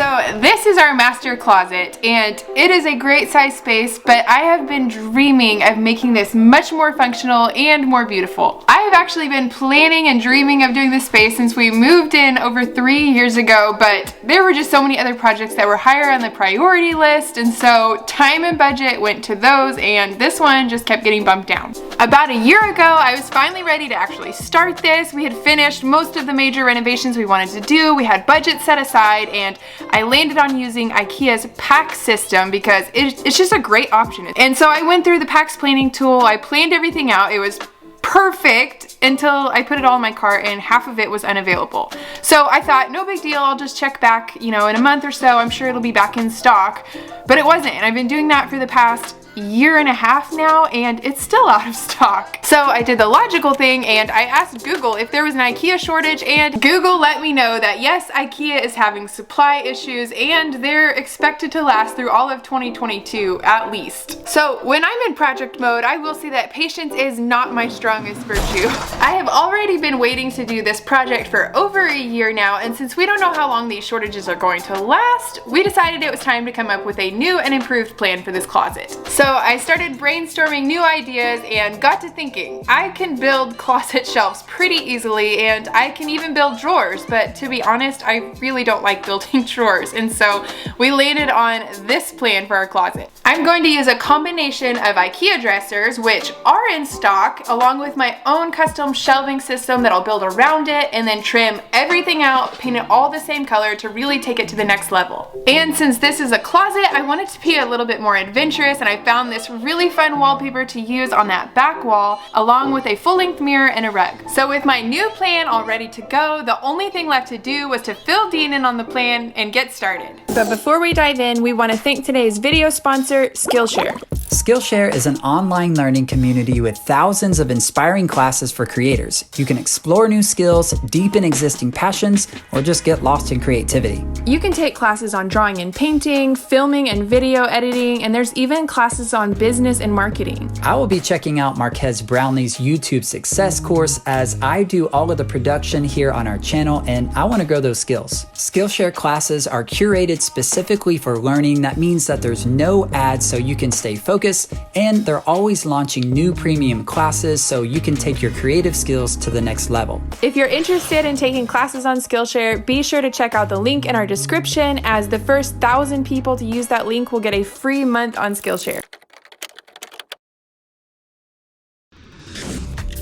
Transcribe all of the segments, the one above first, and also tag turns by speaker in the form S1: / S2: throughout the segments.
S1: So this is our master closet, and it is a great size space, but I have been dreaming of making this much more functional and more beautiful. I have actually been planning and dreaming of doing this space since we moved in over 3 years ago, but there were just so many other projects that were higher on the priority list, and so time and budget went to those, and this one just kept getting bumped down. About a year ago, I was finally ready to actually start this. We had finished most of the major renovations we wanted to do. We had budget set aside, and I landed on using IKEA's PAX system because it's just a great option. And so I went through the PAX planning tool. I planned everything out. It was perfect until I put it all in my cart and half of it was unavailable. So I thought, no big deal, I'll just check back, in a month or so. I'm sure it'll be back in stock. But it wasn't, and I've been doing that for the past year and a half now, and it's still out of stock. So I did the logical thing and I asked Google if there was an IKEA shortage, and Google let me know that yes, IKEA is having supply issues and they're expected to last through all of 2022 at least. So when I'm in project mode, I will say that patience is not my strongest virtue. I have already been waiting to do this project for over a year now, and since we don't know how long these shortages are going to last, we decided it was time to come up with a new and improved plan for this closet. So I started brainstorming new ideas and got to thinking, I can build closet shelves pretty easily, and I can even build drawers, but to be honest, I really don't like building drawers, and so we landed on this plan for our closet. I'm going to use a combination of IKEA dressers, which are in stock, along with my own custom shelving system that I'll build around it, and then trim everything out, paint it all the same color to really take it to the next level. And since this is a closet, I wanted to be a little bit more adventurous, and I found this really fun wallpaper to use on that back wall, along with a full-length mirror and a rug. So with my new plan all ready to go, the only thing left to do was to fill Dean in on the plan and get started. But before we dive in, we want to thank today's video sponsor, Skillshare.
S2: Skillshare is an online learning community with thousands of inspiring classes for creators. You can explore new skills, deepen existing passions, or just get lost in creativity.
S1: You can take classes on drawing and painting, filming and video editing, and there's even classes on business and marketing.
S2: I will be checking out Marquez Brownlee's YouTube success course, as I do all of the production here on our channel and I want to grow those skills. Skillshare classes are curated specifically for learning. That means that there's no ads, so you can stay focused, and they're always launching new premium classes so you can take your creative skills to the next level.
S1: If you're interested in taking classes on Skillshare, be sure to check out the link in our description, as the first 1,000 people to use that link will get a free month on Skillshare.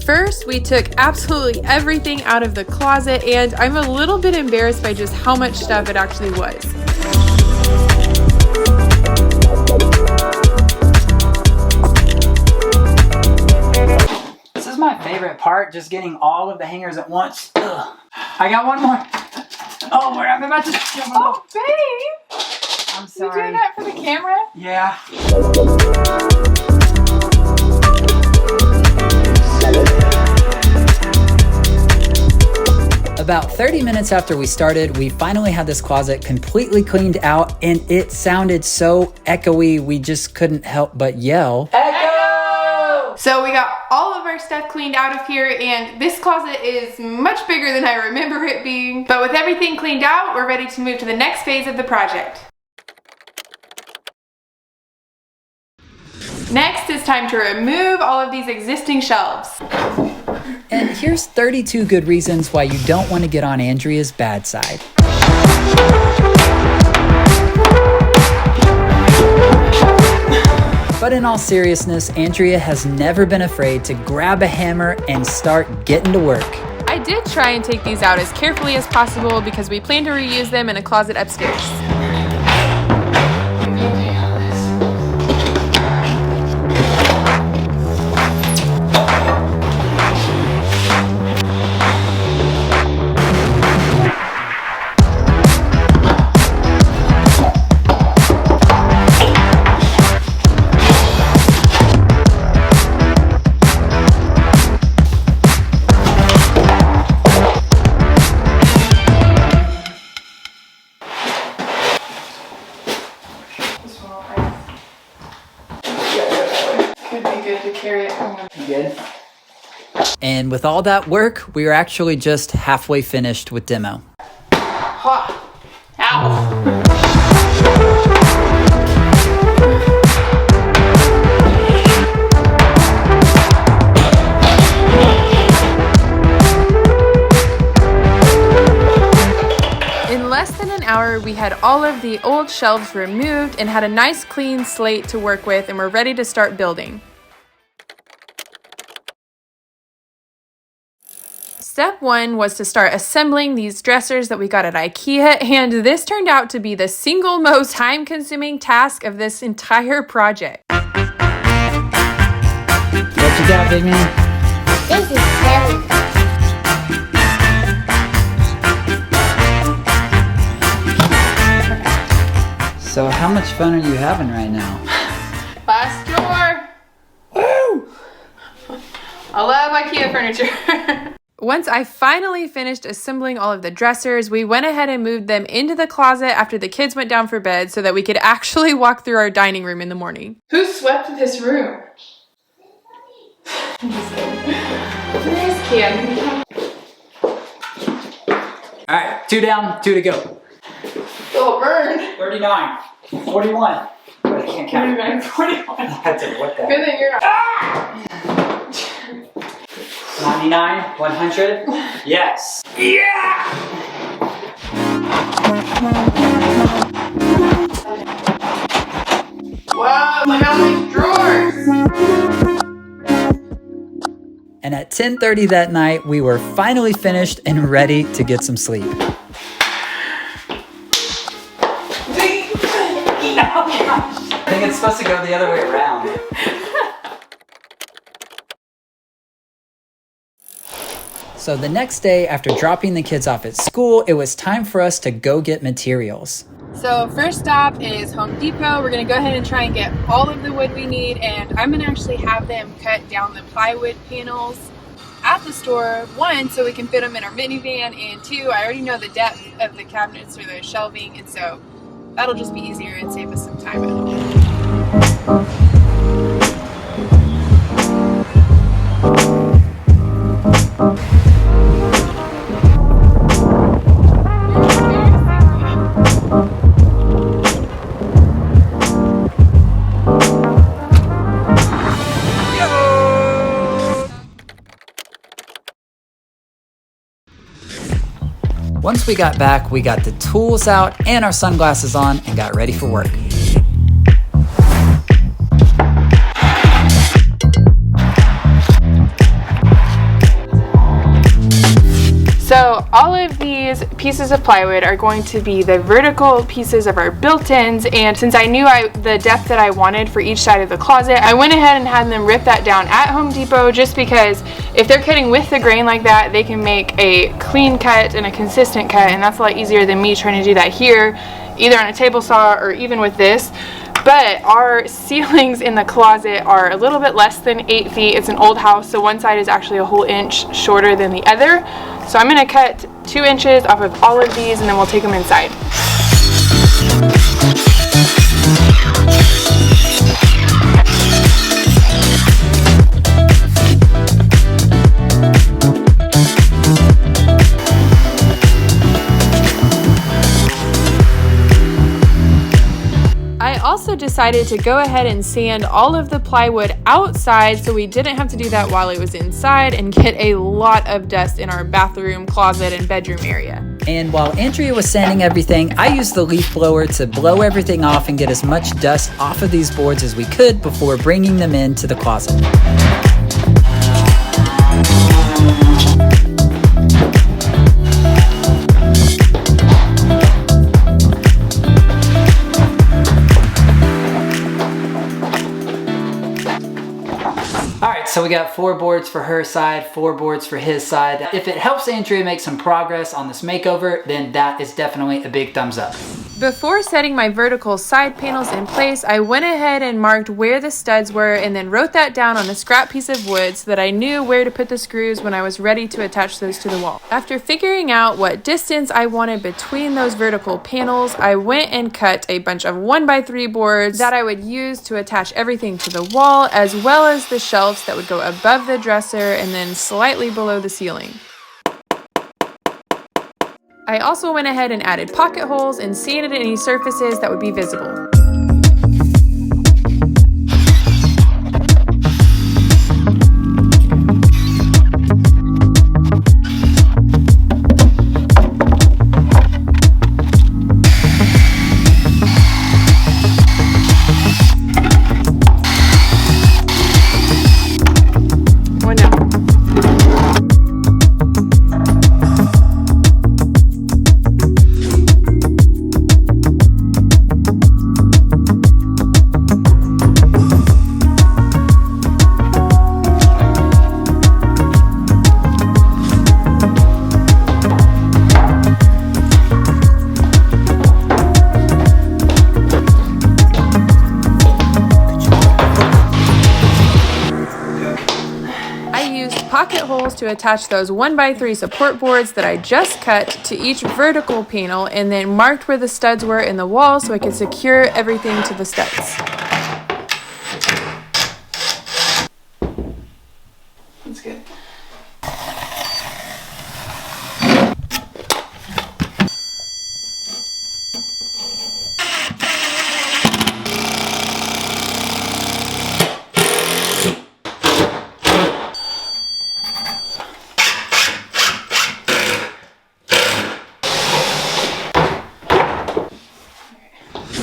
S1: First, we took absolutely everything out of the closet, and I'm a little bit embarrassed by just how much stuff it actually was.
S2: This is my favorite part, just getting all of the hangers at once. Ugh. I got one more. Oh, I'm about to jump.
S1: Oh, babe!
S2: I'm sorry.
S1: You doing that for the camera?
S2: Yeah. About 30 minutes after we started, we finally had this closet completely cleaned out, and it sounded so echoey, we just couldn't help but yell, "Echo!"
S1: So we got all of our stuff cleaned out of here, and this closet is much bigger than I remember it being. But with everything cleaned out, we're ready to move to the next phase of the project. Next, it's time to remove all of these existing shelves.
S2: And here's 32 good reasons why you don't want to get on Andrea's bad side. But in all seriousness, Andrea has never been afraid to grab a hammer and start getting to work.
S1: I did try and take these out as carefully as possible because we plan to reuse them in a closet upstairs.
S2: Good. And with all that work, we are actually just halfway finished with demo.
S1: Ow! hour, we had all of the old shelves removed and had a nice clean slate to work with, and we're ready to start building. Step one was to start assembling these dressers that we got at IKEA, and this turned out to be the single most time-consuming task of this entire project.
S2: What you got, big man?
S3: This is scary.
S2: So how much fun are you having right now?
S1: Last drawer! Woo! I love IKEA furniture. Once I finally finished assembling all of the dressers, we went ahead and moved them into the closet after the kids went down for bed so that we could actually walk through our dining room in the morning. Who swept this room? Where's Cam?
S2: All right, 2 down, 2 to go.
S1: Oh, burn.
S2: 39, 41. But I can't count.
S1: 39, 41.
S2: That's it, what the heck?
S1: Good thing you're not.
S2: 99, 100. Yes. Yeah!
S1: Wow, look how many drawers.
S2: And at 10:30 that night, we were finally finished and ready to get some sleep. I think it's supposed to go the other way around. So the next day, after dropping the kids off at school, it was time for us to go get materials.
S1: So first stop is Home Depot. We're gonna go ahead and try and get all of the wood we need, and I'm gonna actually have them cut down the plywood panels at the store. 1, so we can fit them in our minivan, and 2, I already know the depth of the cabinets or the shelving, and so that'll just be easier and save us some time at home.
S2: Once we got back, we got the tools out and our sunglasses on and got ready for work.
S1: So all of these pieces of plywood are going to be the vertical pieces of our built-ins, and since I knew the depth that I wanted for each side of the closet, I went ahead and had them rip that down at Home Depot, just because if they're cutting with the grain like that, they can make a clean cut and a consistent cut, and that's a lot easier than me trying to do that here, either on a table saw or even with this. But our ceilings in the closet are a little bit less than 8 feet. It's an old house, so one side is actually a whole inch shorter than the other. So I'm gonna cut 2 inches off of all of these, and then we'll take them inside. I also decided to go ahead and sand all of the plywood outside so we didn't have to do that while it was inside and get a lot of dust in our bathroom, closet, and bedroom area.
S2: And while Andrea was sanding everything, I used the leaf blower to blow everything off and get as much dust off of these boards as we could before bringing them into the closet. So we got 4 boards for her side, 4 boards for his side. If it helps Andrea make some progress on this makeover, then that is definitely a big thumbs up.
S1: Before setting my vertical side panels in place, I went ahead and marked where the studs were and then wrote that down on a scrap piece of wood so that I knew where to put the screws when I was ready to attach those to the wall. After figuring out what distance I wanted between those vertical panels, I went and cut a bunch of 1x3 boards that I would use to attach everything to the wall, as well as the shelves that would go above the dresser and then slightly below the ceiling. I also went ahead and added pocket holes and sanded any surfaces that would be visible. holes to attach those 1x3 support boards that I just cut to each vertical panel, and then marked where the studs were in the wall so I could secure everything to the studs. That's good.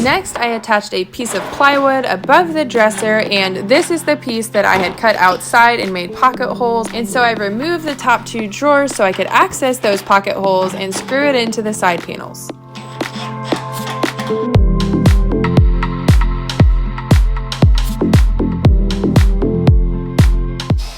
S1: Next, I attached a piece of plywood above the dresser, and this is the piece that I had cut outside and made pocket holes. And so I removed the top 2 drawers so I could access those pocket holes and screw it into the side panels.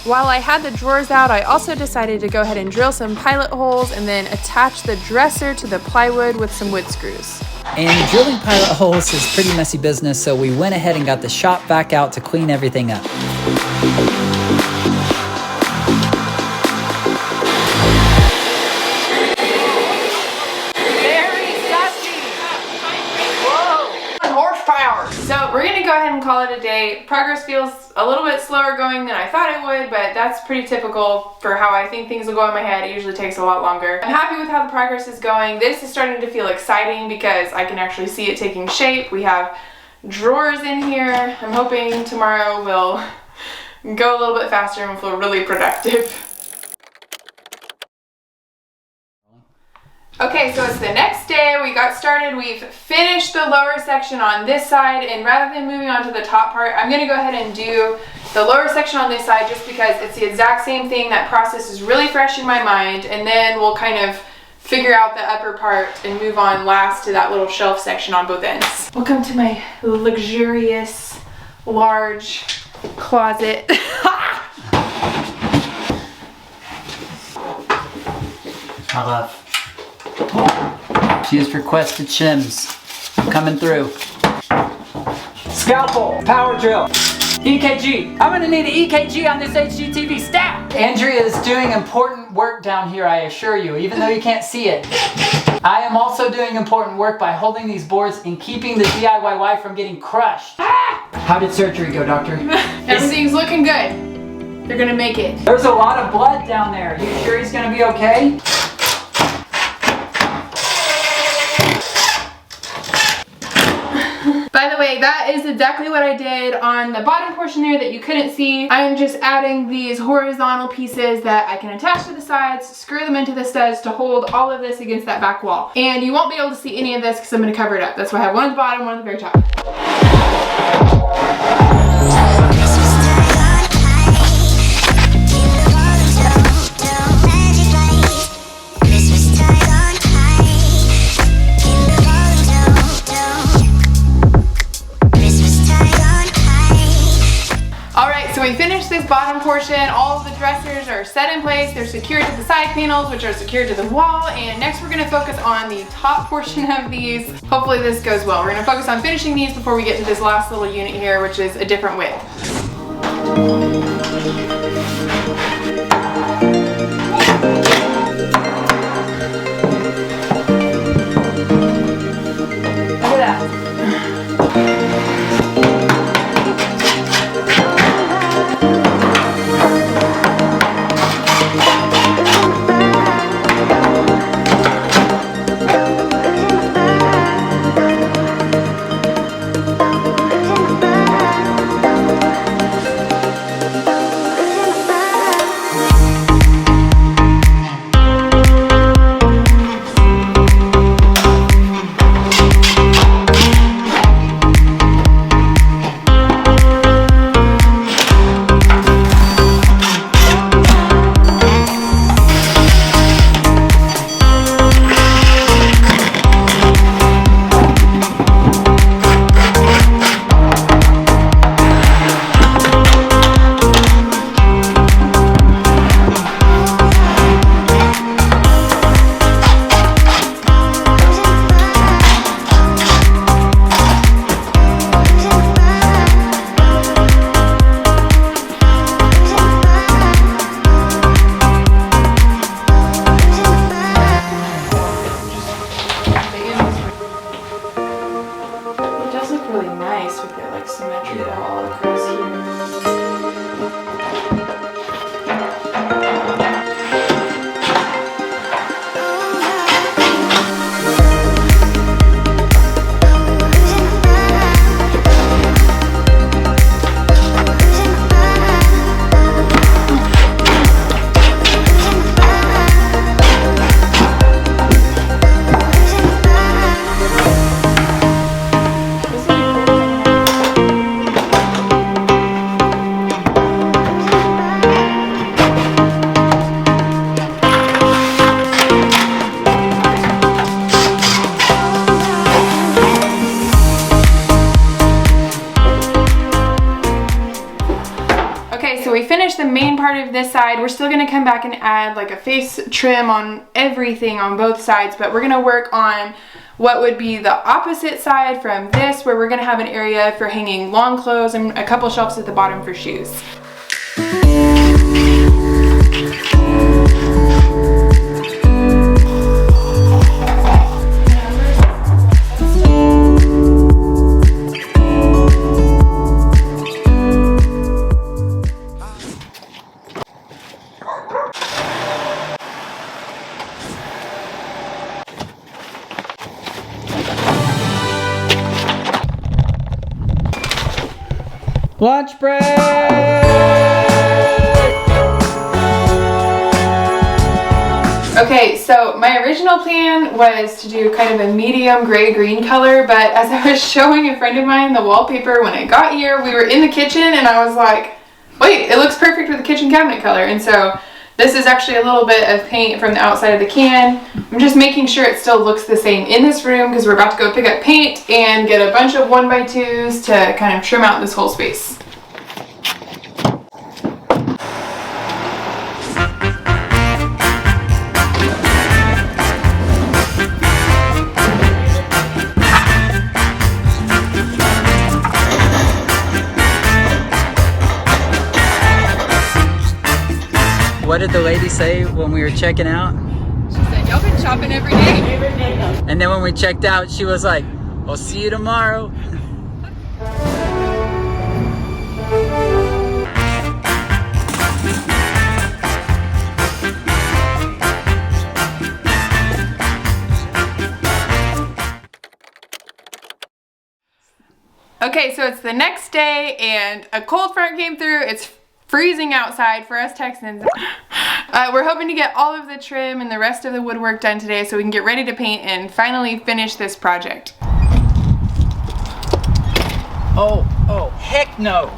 S1: While I had the drawers out, I also decided to go ahead and drill some pilot holes and then attach the dresser to the plywood with some wood screws.
S2: And drilling pilot holes is pretty messy business, so we went ahead and got the shop back out to clean everything up.
S1: So we're gonna go ahead and call it a day. Progress feels a little bit slower going than I thought it would, but that's pretty typical for how I think things will go in my head. It usually takes a lot longer. I'm happy with how the progress is going. This is starting to feel exciting because I can actually see it taking shape. We have drawers in here. I'm hoping tomorrow will go a little bit faster and we'll feel really productive. Okay, so it's the next day. We got started. We've finished the lower section on this side, and rather than moving on to the top part, I'm gonna go ahead and do the lower section on this side just because it's the exact same thing. That process is really fresh in my mind, and then we'll kind of figure out the upper part and move on last to that little shelf section on both ends. Welcome to my luxurious, large closet.
S2: I love. She's requested shims. Coming through. Scalpel, power drill, EKG. I'm gonna need an EKG on this HGTV stat. Andrea is doing important work down here, I assure you, even though you can't see it. I am also doing important work by holding these boards and keeping the DIY from getting crushed. How did surgery go, doctor?
S1: Everything's looking good. They're gonna make it.
S2: There's a lot of blood down there. You sure he's gonna be okay?
S1: By the way, that is exactly what I did on the bottom portion there that you couldn't see. I'm just adding these horizontal pieces that I can attach to the sides, screw them into the studs to hold all of this against that back wall. And you won't be able to see any of this because I'm going to cover it up. That's why I have one at the bottom, one at the very top. We finished this bottom portion. All of the dressers are set in place. They're secured to the side panels, which are secured to the wall. And next we're gonna focus on the top portion of these. Hopefully this goes well. We're gonna focus on finishing these before we get to this last little unit here, which is a different width. Look at that. really nice with it like symmetrical all across here. Okay, so we finished the main part of this side. We're still gonna come back and add like a face trim on everything on both sides, but we're gonna work on what would be the opposite side from this, where we're gonna have an area for hanging long clothes and a couple shelves at the bottom for shoes.
S2: Lunch break!
S1: Okay, so my original plan was to do kind of a medium gray-green color, but as I was showing a friend of mine the wallpaper when I got here, we were in the kitchen and I was like, wait, it looks perfect with the kitchen cabinet color. And so this is actually a little bit of paint from the outside of the can. I'm just making sure it still looks the same in this room because we're about to go pick up paint and get a bunch of 1x2s to kind of trim out this whole space.
S2: What did the lady say when we were checking out?
S1: She said, y'all been shopping every day?
S2: And then when we checked out, she was like, I'll see you tomorrow.
S1: Okay, so it's the next day and a cold front came through. It's freezing outside for us Texans. We're hoping to get all of the trim and the rest of the woodwork done today so we can get ready to paint and finally finish this project.
S2: Oh, heck no.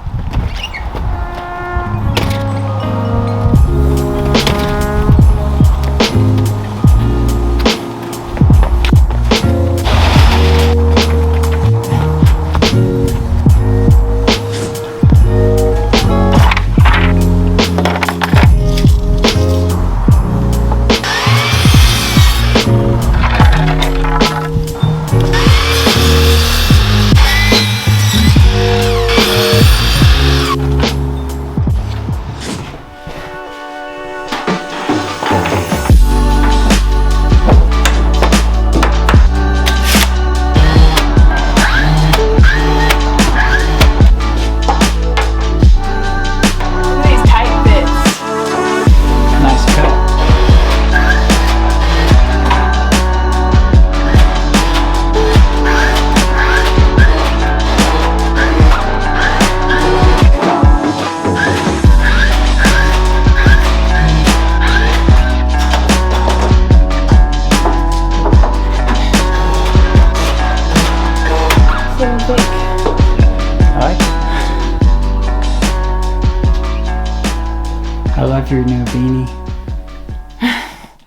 S2: I love your new beanie.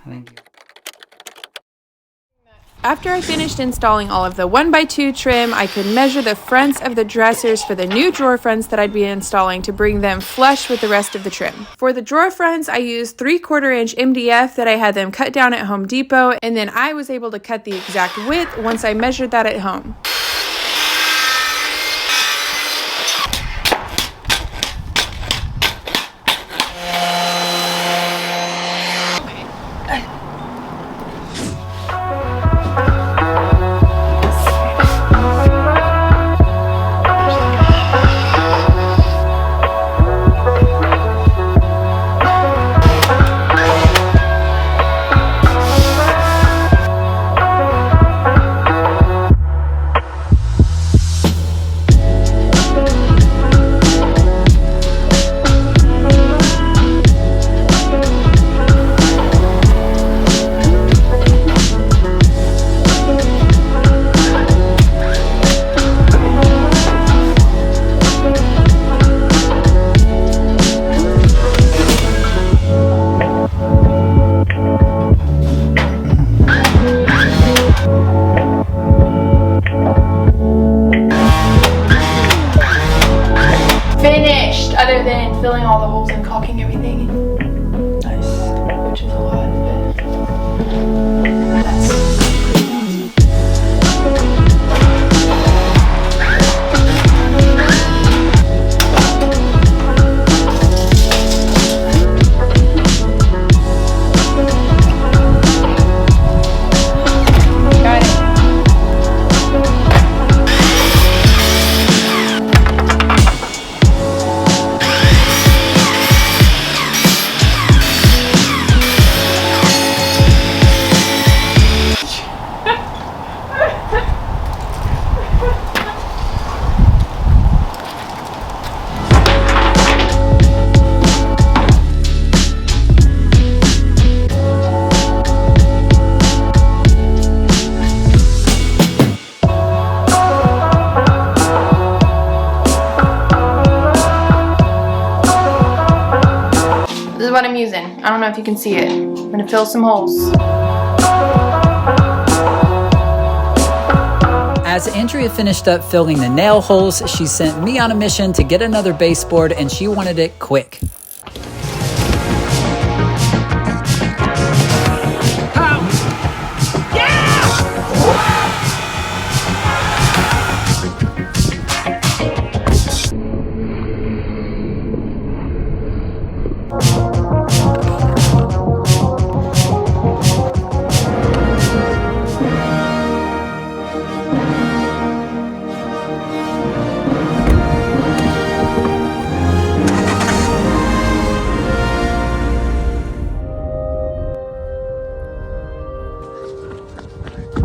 S2: Thank you.
S1: After I finished installing all of the 1x2 trim, I could measure the fronts of the dressers for the new drawer fronts that I'd be installing to bring them flush with the rest of the trim. For the drawer fronts, I used 3/4 inch MDF that I had them cut down at Home Depot, and then I was able to cut the exact width once I measured that at home. filling all the holes and caulking everything,
S2: Nice.
S1: which is a lot, but that's pretty easy. Got it. This is what I'm using. I don't know if you can see it. I'm gonna fill some holes.
S2: As Andrea finished up filling the nail holes, she sent me on a mission to get another baseboard, and she wanted it quick.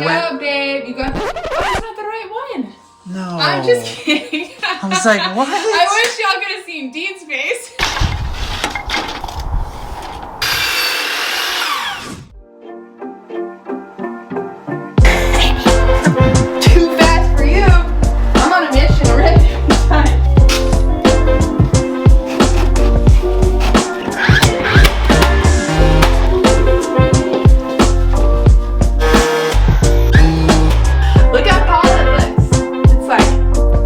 S1: Oh, babe, you got. Oh, that's not the right one.
S2: No.
S1: I'm just kidding.
S2: I was like, what?
S1: I wish y'all could have seen Dean's face. Too fast for you. I'm on a mission already. Look how tall it looks. It's like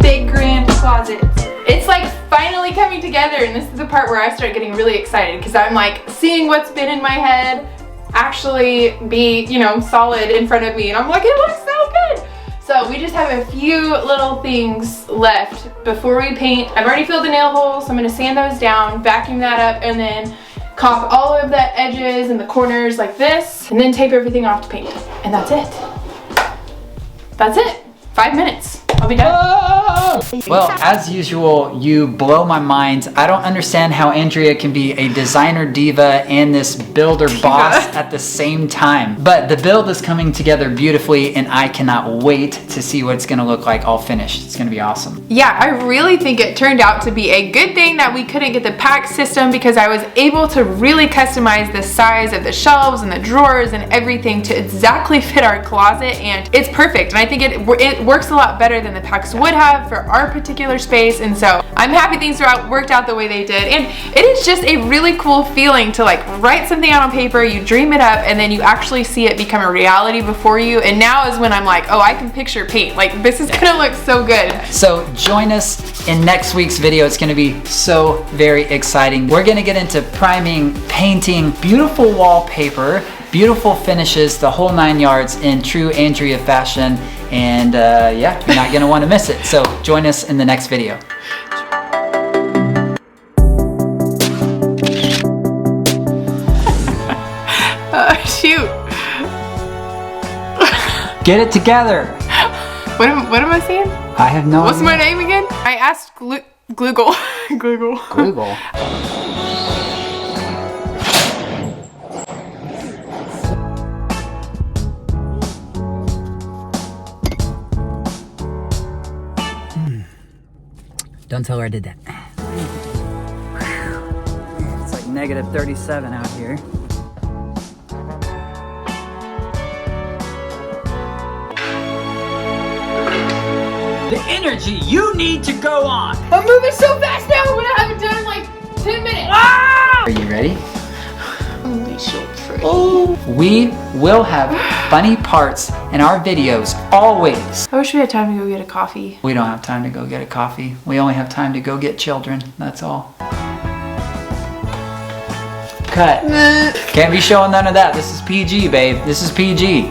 S1: big grand closet. It's like finally coming together, and this is the part where I start getting really excited because I'm like seeing what's been in my head actually be, you know, solid in front of me, and I'm like, it looks so good. So we just have a few little things left before we paint. I've already filled the nail holes, so I'm gonna sand those down, vacuum that up, and then caulk all of the edges and the corners like this, and then tape everything off to paint. And that's it. That's it. 5 minutes. I'll be done.
S2: Well, as usual, you blow my mind. I don't understand how Andrea can be a designer diva and this builder boss at the same time. But the build is coming together beautifully, and I cannot wait to see what it's gonna look like all finished. It's gonna be awesome.
S1: Yeah, I really think it turned out to be a good thing that we couldn't get the pack system, because I was able to really customize the size of the shelves and the drawers and everything to exactly fit our closet, and it's perfect. And I think it works a lot better than the packs would have for our particular space, and so I'm happy things worked out the way they did. And it is just a really cool feeling to like write something out on paper, you dream it up, and then you actually see it become a reality before you. And now is when I'm like, oh, I can picture paint. Like, this is gonna look so good.
S2: So join us in next week's video. It's gonna be so very exciting. We're gonna get into priming, painting, beautiful wallpaper, beautiful finishes, the whole 9 yards in true Andrea fashion. And yeah, you're not gonna wanna miss it. So join us in the next video.
S1: Shoot.
S2: Get it together.
S1: What am I saying?
S2: I have no
S1: What's
S2: idea.
S1: my name again? I asked Gloogle. Gloogle.
S2: Google. Don't tell her I did that. It's like negative 37 out here. The energy you need to go on.
S1: I'm moving so fast now when I haven't done like 10 minutes.
S2: Ah! Are you ready?
S1: Holy shit.
S2: We will have funny parts in our videos always.
S1: I wish we had time to go get a coffee.
S2: We don't have time to go get a coffee. We only have time to go get children. That's all. cut. Can't be showing none of that. This is PG, babe. This is PG.